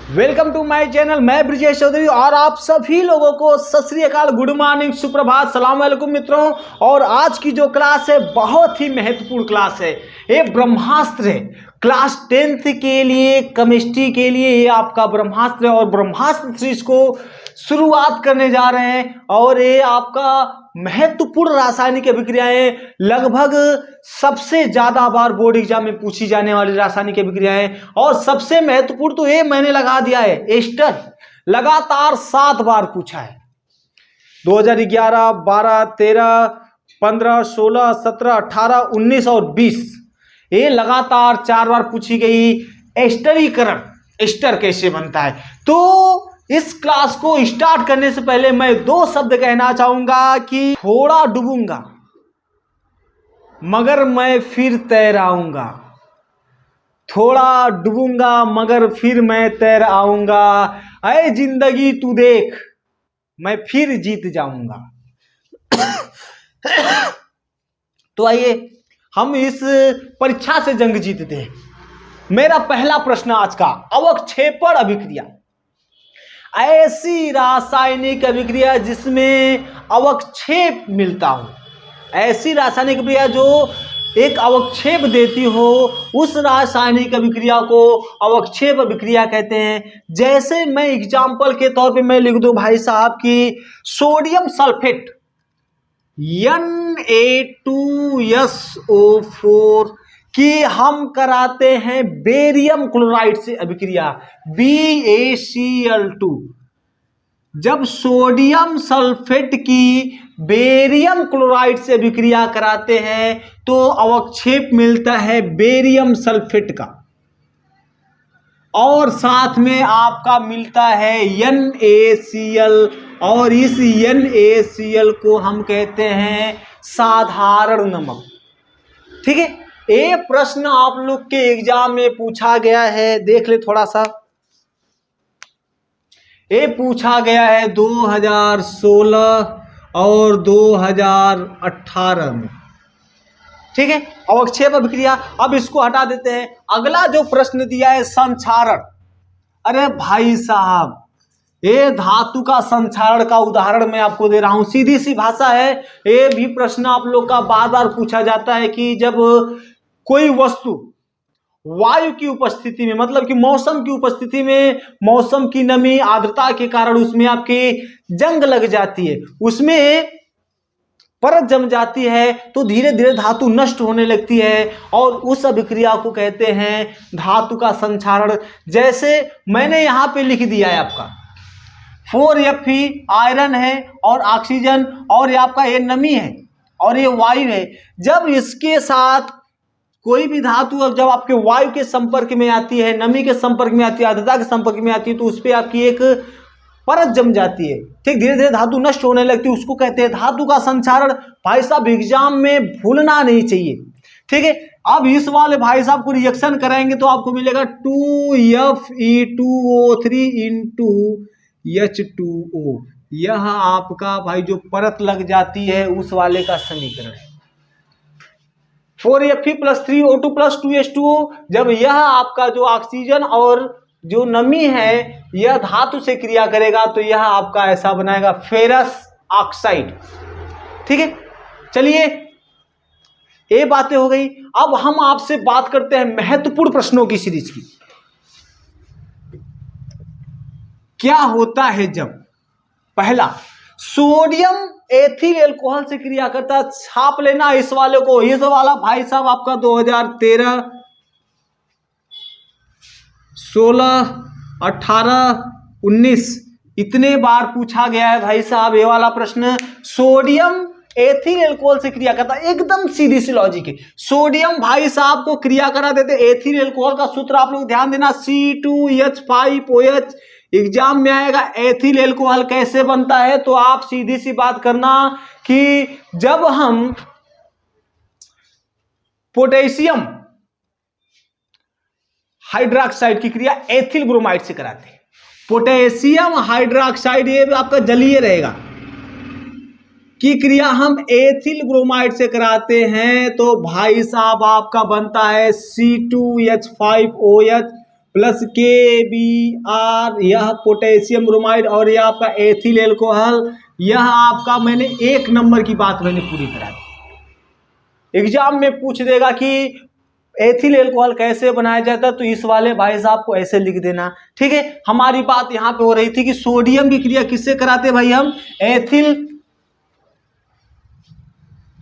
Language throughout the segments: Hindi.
Welcome to my channel. मैं ब्रिजेश चौधरी और आप सभी लोगों को सत श्री अकाल, गुड मॉर्निंग, सुप्रभात, सलाम वालेकुम मित्रों। और आज की जो क्लास है बहुत ही महत्वपूर्ण क्लास है। ये ब्रह्मास्त्र है, क्लास 10th के लिए, केमिस्ट्री के लिए ये आपका ब्रह्मास्त्र है। और ब्रह्मास्त्र सीरीज को शुरुआत करने जा रहे हैं। और ये आपका महत्वपूर्ण रासायनिक अभिक्रियाएं, लगभग सबसे ज्यादा बार बोर्ड एग्जाम में पूछी जाने वाली रासायनिक अभिक्रियाएं। और सबसे महत्वपूर्ण तो ये मैंने लगा दिया है, एस्टर लगातार 7 बार पूछा है। 2011, 12, 13, 15, 16, 17, 18, 19 और 20 ये लगातार 4 बार पूछी गई। एस्टरीकरण, एस्टर कैसे बनता है। तो इस क्लास को स्टार्ट करने से पहले मैं 2 शब्द कहना चाहूंगा कि थोड़ा डूबूंगा मगर मैं फिर तैर आऊंगा। थोड़ा डूबूंगा मगर फिर मैं तैर आऊंगा। ऐ जिंदगी तू देख, मैं फिर जीत जाऊंगा। तो आइए हम इस परीक्षा से जंग जीतते हैं। मेरा पहला प्रश्न आज का, अवक्षेपण अभिक्रिया। ऐसी रासायनिक अभिक्रिया जिसमें अवक्षेप मिलता हो, ऐसी रासायनिक अभिक्रिया जो एक अवक्षेप देती हो, उस रासायनिक अभिक्रिया को अवक्षेप अभिक्रिया कहते हैं। जैसे मैं एग्जाम्पल के तौर पे मैं लिख दूं भाई साहब की सोडियम सल्फेट Na2SO4 कि हम कराते हैं बेरियम क्लोराइड से अभिक्रिया BaCl2। जब सोडियम सल्फेट की बेरियम क्लोराइड से अभिक्रिया कराते हैं तो अवक्षेप मिलता है बेरियम सल्फेट का, और साथ में आपका मिलता है NaCl। और इस NaCl को हम कहते हैं साधारण नमक। ठीक है, ये प्रश्न आप लोग के एग्जाम में पूछा गया है, देख ले थोड़ा सा। ये पूछा गया है 2016 और 2018 में। ठीक है, अवक्षेप अभिक्रिया। अब इसको हटा देते हैं। अगला जो प्रश्न दिया है संक्षारण। अरे भाई साहब, ये धातु का संक्षारण का उदाहरण मैं आपको दे रहा हूं, सीधी सी भाषा है। ये भी प्रश्न आप लोग का बार बार पूछा जाता है कि जब कोई वस्तु वायु की उपस्थिति में, मतलब कि मौसम की उपस्थिति में, मौसम की नमी, आर्द्रता के कारण उसमें आपकी जंग लग जाती है, उसमें परत जम जाती है, तो धीरे धीरे धातु नष्ट होने लगती है और उस अभिक्रिया को कहते हैं धातु का संक्षारण। जैसे मैंने यहां पे लिख दिया है आपका 4Fe आयरन है और ऑक्सीजन, और ये आपका ये नमी है और ये वायु है। जब इसके साथ कोई भी धातु अब जब आपके वायु के संपर्क में आती है, नमी के संपर्क में आती है, आर्द्रता के संपर्क में आती है, तो उस पर आपकी एक परत जम जाती है। ठीक, धीरे धीरे धातु नष्ट होने लगती है, उसको कहते हैं धातु का संक्षारण। भाई साहब एग्जाम में भूलना नहीं चाहिए। ठीक है, अब इस वाले भाई साहब को रिएक्शन कराएंगे तो आपको मिलेगा 2Fe2O3 इंटू H2O। यह आपका भाई जो परत लग जाती है उस वाले का समीकरण है। 4Fe+3O2+2H2O। जब यह आपका जो ऑक्सीजन और जो नमी है यह धातु से क्रिया करेगा तो यह आपका ऐसा बनाएगा फेरस ऑक्साइड। ठीक है, चलिए ये बातें हो गई। अब हम आपसे बात करते हैं महत्वपूर्ण प्रश्नों की सीरीज की। क्या होता है जब पहला सोडियम एथिल अल्कोहल से क्रिया करता है। छाप लेना इस वाले को, इस वाला भाई साहब आपका 2013, 16, 18, 19 इतने बार पूछा गया है भाई साहब ये वाला प्रश्न। सोडियम एथिल अल्कोहल से क्रिया करता है, एकदम सीधी सी लॉजिक है। सोडियम भाई साहब को क्रिया करा देते, एथिल अल्कोहल का सूत्र आप लोग ध्यान देना C2H5OH। एग्जाम में आएगा एथिल अल्कोहल कैसे बनता है, तो आप सीधी सी बात करना कि जब हम पोटेशियम हाइड्रोक्साइड की क्रिया एथिल ब्रोमाइड से कराते हैं। पोटेशियम हाइड्रोक्साइड ये आपका जलीय रहेगा की क्रिया हम एथिल ब्रोमाइड से कराते हैं तो भाई साहब आपका बनता है C2H5OH प्लस KBr, यह पोटेशियम ब्रोमाइड, और यह आपका एथिल एल्कोहल। यह आपका मैंने 1 नंबर की बात मैंने पूरी करा दी। एग्जाम में पूछ देगा कि एथिल एल्कोहल कैसे बनाया जाता है, तो इस वाले भाई साहब को ऐसे लिख देना। ठीक है, हमारी बात यहाँ पे हो रही थी कि सोडियम की क्रिया किससे कराते हैं भाई हम, एथिल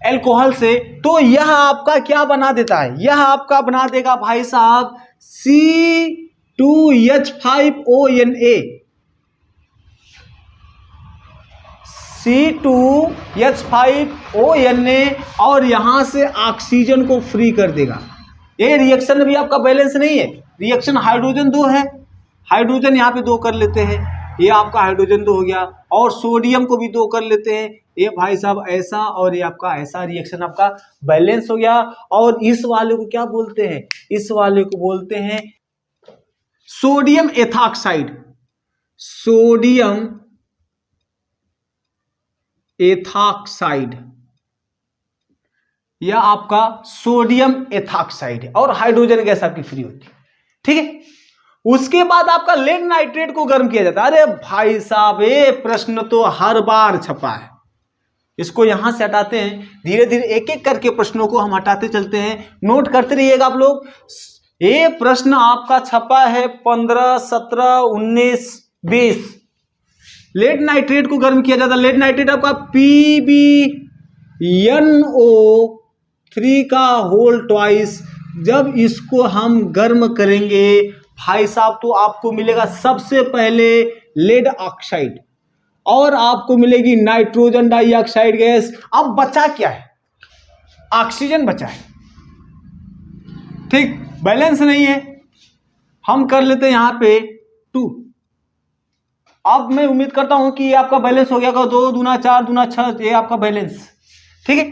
एल्कोहल से। तो यह आपका क्या बना देता है, यह आपका बना देगा भाई साहब C2H5ONA, C2H5ONA, और यहां से ऑक्सीजन को फ्री कर देगा। ये रिएक्शन भी आपका बैलेंस नहीं है, रिएक्शन हाइड्रोजन 2 है, हाइड्रोजन यहाँ पे 2 कर लेते हैं, ये आपका हाइड्रोजन 2 हो गया, और सोडियम को भी 2 कर लेते हैं, ये भाई साहब ऐसा, और ये आपका ऐसा, रिएक्शन आपका बैलेंस हो गया। और इस वाले को क्या बोलते हैं, इस वाले को बोलते हैं सोडियम एथॉक्साइड, सोडियम एथॉक्साइड, यह आपका सोडियम एथॉक्साइड है, और हाइड्रोजन गैस आपकी फ्री होती है। ठीक है, उसके बाद आपका लेड नाइट्रेट को गर्म किया जाता है। अरे भाई साहब, ये प्रश्न तो हर बार छपा है, इसको यहां से हटाते हैं, धीरे धीरे एक एक करके प्रश्नों को हम हटाते चलते हैं, नोट करते रहिएगा आप लोग। ये प्रश्न आपका छपा है 15, 17, 19, 20। लेड नाइट्रेट को गर्म किया जाता है। लेड नाइट्रेट आपका PbNO3 का होल ट्वाइस। जब इसको हम गर्म करेंगे भाई साहब, तो आपको मिलेगा सबसे पहले लेड ऑक्साइड, और आपको मिलेगी नाइट्रोजन डाइऑक्साइड गैस। अब बचा क्या है, ऑक्सीजन बचा है। ठीक, बैलेंस नहीं है, हम कर लेते हैं यहाँ पे 2। अब मैं उम्मीद करता हूं कि ये आपका बैलेंस हो गया, 2 दूना 4 दूना 6, ये आपका बैलेंस। ठीक है,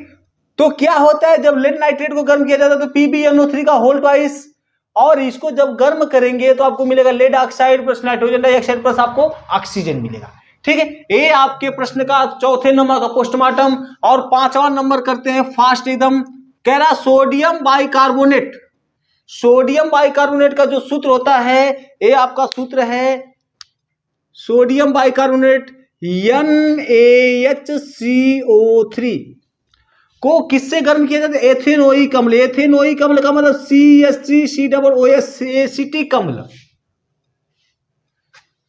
तो क्या होता है जब लेड नाइट्रेट को गर्म किया जाता है, तो PbNO3 का होल ट्वाइस, और इसको जब गर्म करेंगे तो आपको मिलेगा lead oxide plus nitrogen dioxide plus आपको ऑक्सीजन मिलेगा। ठीक है, ये आपके प्रश्न का चौथे नंबर का पोस्टमार्टम। और 5वां नंबर करते हैं फास्ट एकदम। कह रहा सोडियम बाइकार्बोनेट, सोडियम बाइकार्बोनेट का जो सूत्र होता है, ये आपका सूत्र है सोडियम बाइकार्बोनेट NaHCO3 को किससे गर्म किया जाता है, एथेनोइक अम्ल। एथेनोइक अम्ल का मतलब CH3COOH एसिटिक अम्ल।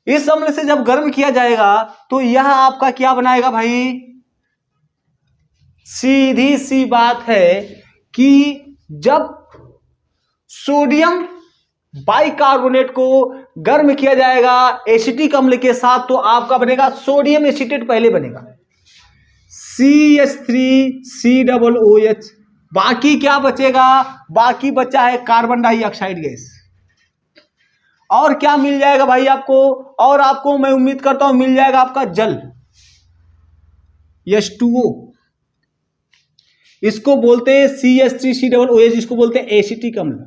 इस अम्ल से जब गर्म किया जाएगा तो यह आपका क्या बनाएगा भाई, सीधी सी बात है कि जब सोडियम बाइकार्बोनेट को गर्म किया जाएगा एसिटिक अम्ल के साथ, तो आपका बनेगा सोडियम एसिटेट पहले बनेगा, CH3COOH। बाकी क्या बचेगा, बाकी बचा है कार्बन डाइऑक्साइड गैस। और क्या मिल जाएगा भाई आपको, और आपको मैं उम्मीद करता हूं मिल जाएगा आपका जल, H2O। इसको बोलते हैं CH3COOH, इसको बोलते हैं एसिटिक अम्ल।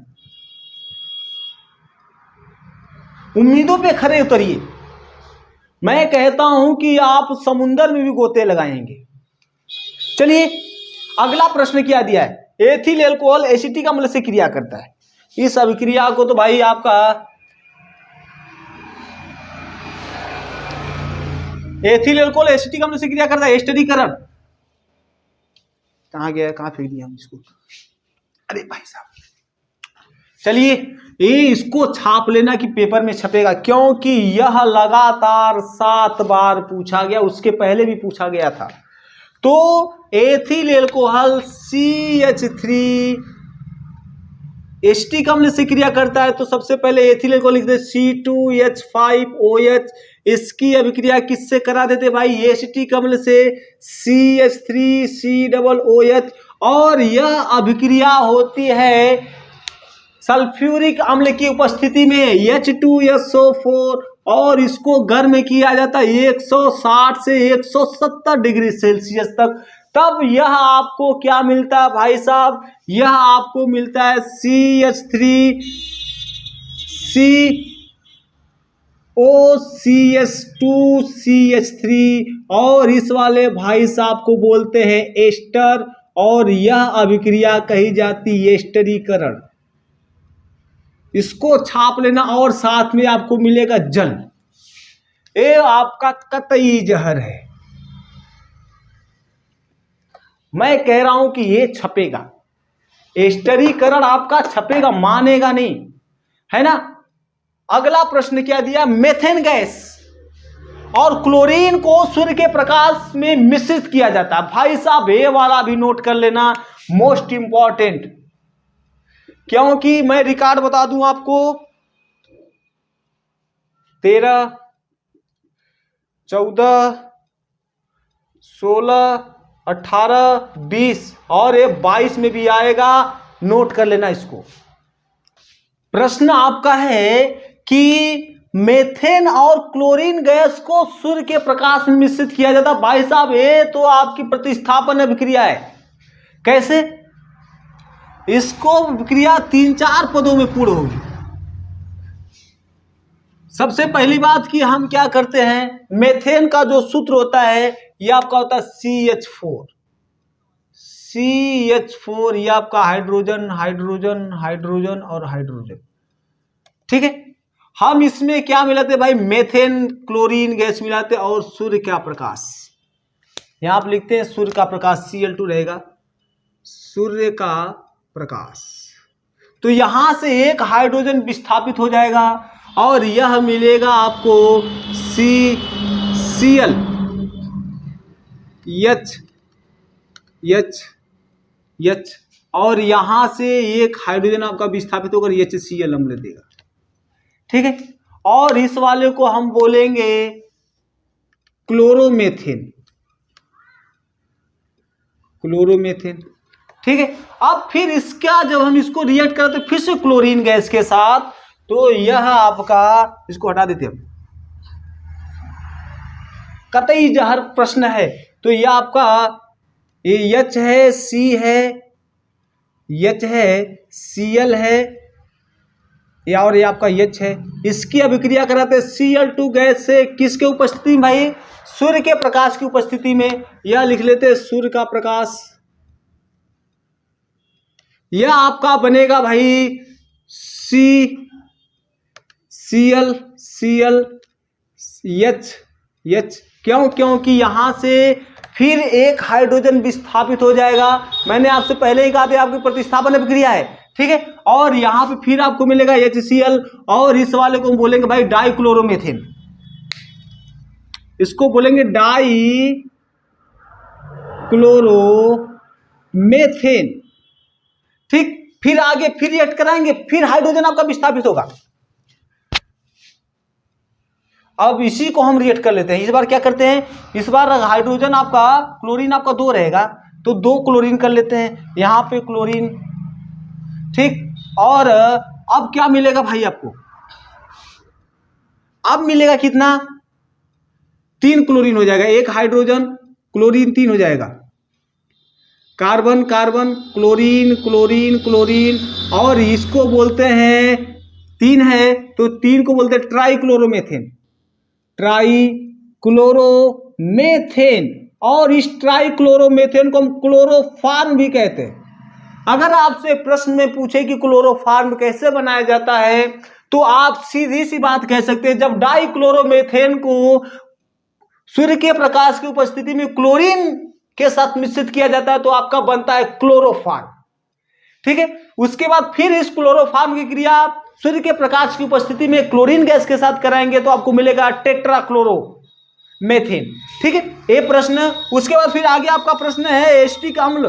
उम्मीदों पे खरे उतरिए, मैं कहता हूं कि आप समुंदर में भी गोते लगाएंगे। चलिए, अगला प्रश्न क्या दिया है, एथिल एल्कोहल एसिटिक अम्ल से क्रिया करता है। इस अभिक्रिया को तो भाई आपका एथिल एल्कोहल एसिटिक अम्ल से क्रिया करता है, एस्टरीकरण। कहां गया, कहां फेंक दिया हम इसको, अरे भाई साहब। चलिए, ये इसको छाप लेना कि पेपर में छपेगा, क्योंकि यह लगातार 7 बार पूछा गया, उसके पहले भी पूछा गया था। तो एथिल एल्कोहल CH3 एसिटिक अम्ल से क्रिया करता है, तो सबसे पहले एथिल एल्कोहल लिखते C2H5OH। इसकी अभिक्रिया किससे करा देते भाई, एसिटिक अम्ल से CH3COOH। और यह अभिक्रिया होती है सल्फ्यूरिक अम्ल की उपस्थिति में H2SO4, और इसको गर्म किया जाता है 160 से 170 डिग्री सेल्सियस तक। तब यह आपको क्या मिलता है भाई साहब, यह आपको मिलता है CH3COCH2CH3, और इस वाले भाई साहब को बोलते हैं एस्टर, और यह अभिक्रिया कही जाती है एस्टरीकरण। इसको छाप लेना और साथ में आपको मिलेगा जल। ये आपका कतई जहर है। मैं कह रहा हूं कि ये छपेगा, एस्टरीकरण आपका छपेगा, मानेगा नहीं, है ना। अगला प्रश्न क्या दिया, मेथेन गैस और क्लोरीन को सूर्य के प्रकाश में मिश्रित किया जाता है। भाई साहब ये वाला भी नोट कर लेना, मोस्ट इंपॉर्टेंट, क्योंकि मैं रिकॉर्ड बता दूं आपको, 13, 14, 16, 18, 20 और ये 22 में भी आएगा, नोट कर लेना इसको। प्रश्न आपका है कि मेथेन और क्लोरीन गैस को सूर्य के प्रकाश में मिश्रित किया जाता। भाई साहब ये तो आपकी प्रतिस्थापन अभिक्रिया है। कैसे? इसको अभिक्रिया 3-4 पदों में पूर्ण होगी। सबसे पहली बात कि हम क्या करते हैं, मेथेन का जो सूत्र होता है ये आपका होता है CH4। CH4 ये आपका हाइड्रोजन हाइड्रोजन हाइड्रोजन और हाइड्रोजन, ठीक है। हम इसमें क्या मिलाते भाई, मेथेन क्लोरीन गैस मिलाते और सूर्य का प्रकाश, यहां आप लिखते हैं सूर्य का प्रकाश, Cl2 रहेगा, सूर्य का प्रकाश। तो यहां से एक हाइड्रोजन विस्थापित हो जाएगा और यह मिलेगा आपको Cl H और यहां से एक हाइड्रोजन आपका विस्थापित होकर HCl अम्ल देगा, ठीक है। और इस वाले को हम बोलेंगे क्लोरोमेथेन, क्लोरोमेथेन, ठीक है। अब फिर इसका जब हम इसको रिएक्ट करते फिर से क्लोरीन गैस के साथ, तो यह आपका, इसको हटा देते हैं, कतई जहर प्रश्न है। तो यह आपका ये H है, C है, H है, Cl है, या और ये आपका H है। इसकी अभिक्रिया कराते Cl2 गैस से किसके उपस्थिति में भाई, सूर्य के प्रकाश की उपस्थिति में। यह लिख लेते हैं सूर्य का प्रकाश। यह आपका बनेगा भाई Cl H। क्यों? क्योंकि यहां से फिर एक हाइड्रोजन विस्थापित हो जाएगा। मैंने आपसे पहले ही कहा था आपकी प्रतिस्थापन अभिक्रिया है, ठीक है। और यहां पे फिर आपको मिलेगा HCl और इस वाले को हम बोलेंगे भाई डाइक्लोरोमेथेन, इसको बोलेंगे डाइक्लोरोमेथेन, ठीक। फिर आगे फिर रिएक्ट कराएंगे, फिर हाइड्रोजन आपका विस्थापित होगा। अब इसी को हम रिएक्ट कर लेते हैं। इस बार क्या करते हैं, इस बार हाइड्रोजन आपका, क्लोरीन आपका 2 रहेगा, तो 2 क्लोरीन कर लेते हैं, यहां पे क्लोरीन, ठीक। और अब क्या मिलेगा भाई आपको, अब मिलेगा कितना, 3 क्लोरीन हो जाएगा, 1 हाइड्रोजन, क्लोरीन 3 हो जाएगा, carbon carbon chlorine chlorine chlorine, और इसको बोलते हैं 3 है तो 3 को बोलते हैं ट्राइक्लोरोमेथेन, ट्राइक्लोरोमेथेन। और इस ट्राइक्लोरोमेथेन को हम क्लोरोफॉर्म भी कहते हैं। अगर आपसे प्रश्न में पूछे कि क्लोरोफॉर्म कैसे बनाया जाता है, तो आप सीधी सी बात कह सकते हैं, जब डाइक्लोरोमेथेन को सूर्य के प्रकाश की उपस्थिति में क्लोरीन के साथ मिश्रित किया जाता है तो आपका बनता है क्लोरोफॉर्म, ठीक है। उसके बाद फिर इस क्लोरोफॉर्म की क्रिया सूर्य के प्रकाश की उपस्थिति में क्लोरीन गैस के साथ कराएंगे तो आपको मिलेगा टेट्राक्लोरोमेथेन, ठीक है। ये प्रश्न। उसके बाद फिर आगे आपका प्रश्न है एस्टिक अम्ल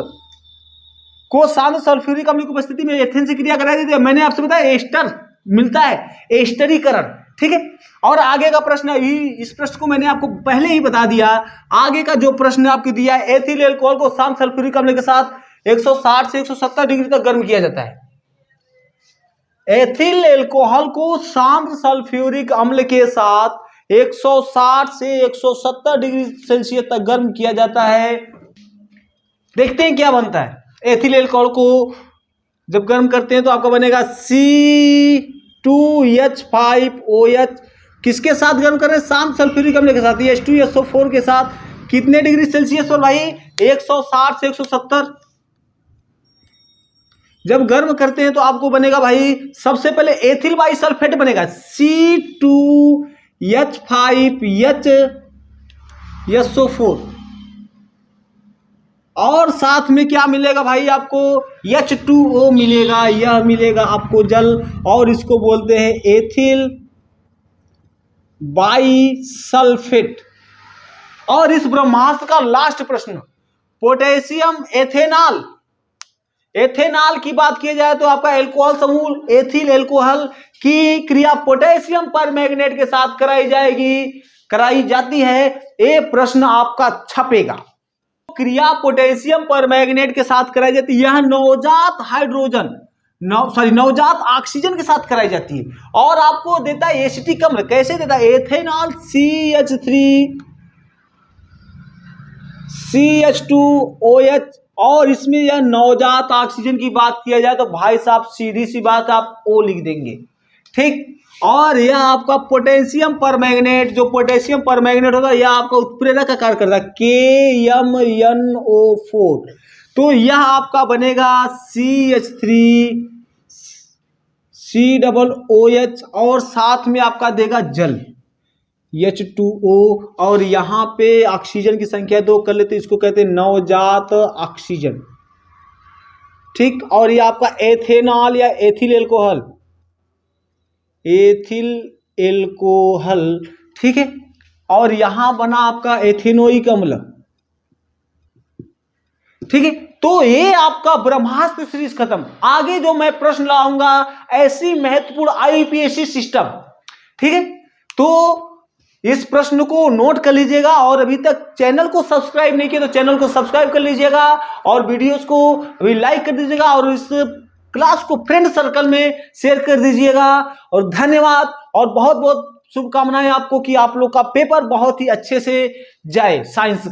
को शांत सल्फ्यूरिक अम्ल की उपस्थिति में एथेन से क्रिया कराई देती है। मैंने आपसे बताया एस्टर मिलता है, एस्टरीकरण, ठीक है। और आगे का प्रश्न, इस प्रश्न को मैंने आपको पहले ही बता दिया। आगे का जो प्रश्न आपको दिया है, एथिल एल्कोहल को शांत सल्फ्यूरिक अम्ल के साथ 160 से 170 डिग्री तक गर्म किया जाता है। एथिल एल्कोहल को शांत सल्फ्यूरिक अम्ल के साथ 160 से 170 डिग्री सेल्सियस तक गर्म किया जाता है। देखते हैं क्या बनता है। एथिल एल्कोहल को जब गर्म करते हैं तो आपका बनेगा C2H5OH। किसके साथ गर्म कर रहे हैं, शांत सल्फ्यूरिक अम्ल के साथ, H2SO4 के साथ। कितने डिग्री सेल्सियस और भाई 160 से 170। जब गर्म करते हैं तो आपको बनेगा भाई सबसे पहले एथिल बाइसल्फेट बनेगा C2H5SO4 और साथ में क्या मिलेगा भाई आपको H2O मिलेगा, यह मिलेगा आपको जल और इसको बोलते हैं एथिल बाइसल्फेट। और इस ब्रह्मास्त्र का लास्ट प्रश्न पोटेशियम एथेनॉल। एथेनॉल की बात की जाए तो आपका एल्कोहल समूह एथिल एल्कोहल की क्रिया पोटेशियम परमैंगनेट के साथ कराई जाती है। ये प्रश्न आपका छपेगा। क्रिया पोटेशियम परमैंगनेट के साथ कराई जाती है, यह नवजात ऑक्सीजन के साथ कराई जाती है और आपको देता है एसिटिक अम्ल। कैसे देता है? एथेनॉल CH3CH2OH और इसमें यह नवजात ऑक्सीजन की बात किया जाए तो भाई साहब सीधी सी बात आप O लिख देंगे, ठीक। और यह आपका पोटेशियम परमैंगनेट, जो पोटेशियम परमैंगनेट होता है यह आपका उत्प्रेरक का कार्य करता है KMnO4। तो यह आपका बनेगा CH3COOH और साथ में आपका देगा जल H2O और यहाँ पे ऑक्सीजन की संख्या 2 कर लेते, इसको कहते हैं नवजात ऑक्सीजन, ठीक। और ये आपका एथेनॉल या एथिल एल्कोहल, ठीक है। और यहां बना आपका एथेनोइक अम्ल, ठीक है। तो ये आपका ब्रह्मास्त्र सीरीज खत्म। आगे जो मैं प्रश्न लाऊंगा ऐसी महत्वपूर्ण IUPAC सिस्टम, ठीक है। तो इस प्रश्न को नोट कर लीजिएगा और अभी तक चैनल को सब्सक्राइब नहीं किया तो चैनल को सब्सक्राइब कर लीजिएगा और वीडियोस को अभी लाइक कर दीजिएगा और इस क्लास को फ्रेंड सर्कल में शेयर कर दीजिएगा। और धन्यवाद और बहुत बहुत शुभकामनाएं आपको कि आप लोग का पेपर बहुत ही अच्छे से जाए साइंस का।